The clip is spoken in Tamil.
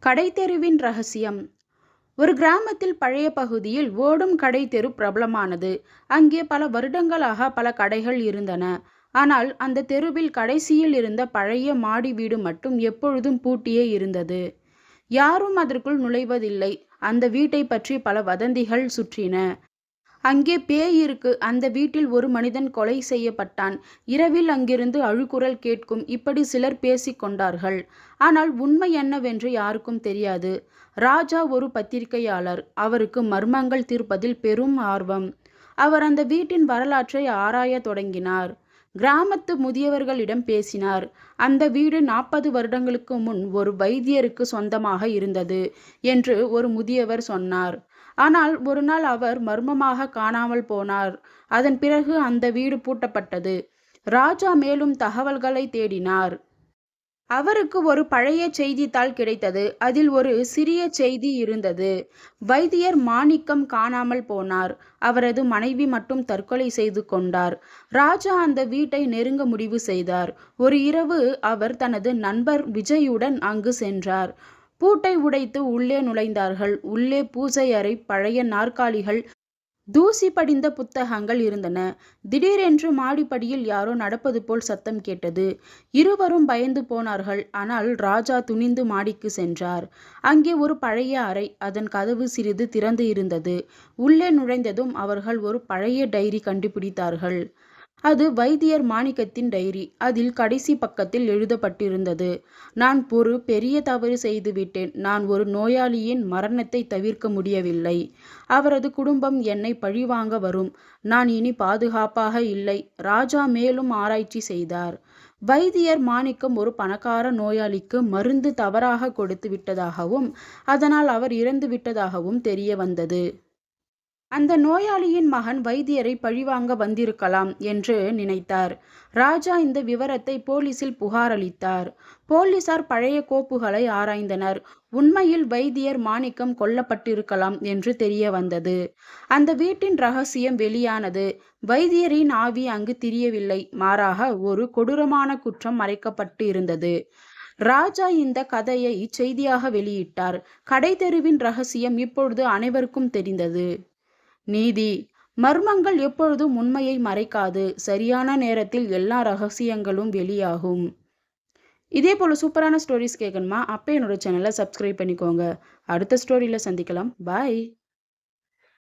கடைத்தெருவின் ரகசியம். ஒரு கிராமத்தில் பழைய பகுதியில் ஓடும் கடை தெரு பிரபலமானது. அங்கே பல வருடங்களாக பல கடைகள் இருந்தன. ஆனால் அந்த தெருவில் கடைசியில் இருந்த பழைய மாடி வீடு மட்டும் எப்பொழுதும் பூட்டியே இருந்தது. யாரும் அதற்குள் நுழைவதில்லை. அந்த வீட்டை பற்றி பல வதந்திகள் சுற்றின. அங்கே பேய் இருக்கு, அந்த வீட்டில் ஒரு மனிதன் கொலை செய்யப்பட்டான், இரவில் அங்கிருந்து அழுகுரல் கேட்கும், இப்படி சிலர் பேசிக் கொண்டார்கள். ஆனால் உண்மை என்னவென்று யாருக்கும் தெரியாது. ராஜா ஒரு பத்திரிகையாளர். அவருக்கு மர்மங்கள் தீர்ப்பதில் பெரும் ஆர்வம். அவர் அந்த வீட்டின் வரலாற்றை ஆராயத் தொடங்கினார். கிராமத்து முதியவர்களிடம் பேசினார். அந்த வீடு 40 வருடங்களுக்கு முன் ஒரு வைத்தியருக்கு சொந்தமாக இருந்தது என்று ஒரு முதியவர் சொன்னார். ஆனால் ஒரு நாள் அவர் மர்மமாக காணாமல் போனார். அதன் பிறகு அந்த வீடு பூட்டப்பட்டது. ராஜா மேலும் தகவல்களை தேடினார். அவருக்கு ஒரு பழைய செய்தித்தாள் கிடைத்தது. அதில் ஒரு சிறிய செய்தி இருந்தது. வைத்தியர் மாணிக்கம் காணாமல் போனார். அவரது மனைவி மட்டும் தற்கொலை செய்து கொண்டார். ராஜா அந்த வீட்டை நெருங்க முடிவு செய்தார். ஒரு இரவு அவர் தனது நண்பர் விஜயுடன் அங்கு சென்றார். பூட்டை உடைத்து உள்ளே நுழைந்தார்கள். உள்ளே பூஜை அறை, பழைய நாற்காலிகள், தூசி படிந்த புத்தகங்கள் இருந்தன. திடீரென்று மாடிப்படியில் யாரோ நடப்பது போல் சத்தம் கேட்டது. இருவரும் பயந்து போனார்கள். ஆனால் ராஜா துணிந்து மாடிக்கு சென்றார். அங்கே ஒரு பழைய அறை. அதன் கதவு சிறிது திறந்து இருந்தது. உள்ளே நுழைந்ததும் அவர்கள் ஒரு பழைய டைரி கண்டுபிடித்தார்கள். அது வைத்தியர் மாணிக்கத்தின் டைரி. அதில் கடைசி பக்கத்தில் எழுதப்பட்டிருந்தது: நான் ஒரு பெரிய தவறு செய்துவிட்டேன். நான் ஒரு நோயாளியின் மரணத்தை தவிர்க்க முடியவில்லை. அவரது குடும்பம் என்னை பழிவாங்க வரும். நான் இனி பாதுகாப்பாக இல்லை. ராஜா மேலும் ஆராய்ச்சி செய்தார். வைத்தியர் மாணிக்கம் ஒரு பணக்கார நோயாளிக்கு மருந்து தவறாக கொடுத்து விட்டதாகவும் அதனால் அவர் இறந்து விட்டதாகவும் தெரிய வந்தது. அந்த நோயாளியின் மகன் வைத்தியரை பழிவாங்க வந்திருக்கலாம் என்று நினைத்தார். ராஜா இந்த விவரத்தை போலீசில் புகாரளித்தார். போலீசார் பழைய கோப்புகளை ஆராய்ந்தனர். உண்மையில் வைத்தியர் மாணிக்கம் கொல்லப்பட்டிருக்கலாம் என்று தெரிய வந்தது. அந்த வீட்டின் ரகசியம் வெளியானது. வைத்தியரின் ஆவி அங்கு திரியவில்லை. மாறாக ஒரு கொடூரமான குற்றம் மறைக்கப்பட்டு இருந்தது. ராஜா இந்த கதையை செய்தியாக வெளியிட்டார். கடைத்தெருவின் ரகசியம் இப்பொழுது அனைவருக்கும் தெரிந்தது. நீதி. மர்மங்கள் எப்பொழுதும் உண்மையை மறைக்காது. சரியான நேரத்தில் எல்லா ரகசியங்களும் வெளியாகும். இதே போல் சூப்பரான ஸ்டோரிஸ் கேட்கணுமா? அப்போ என்னோட சேனலை சப்ஸ்கிரைப் பண்ணிக்கோங்க. அடுத்த ஸ்டோரியில் சந்திக்கலாம். பாய்.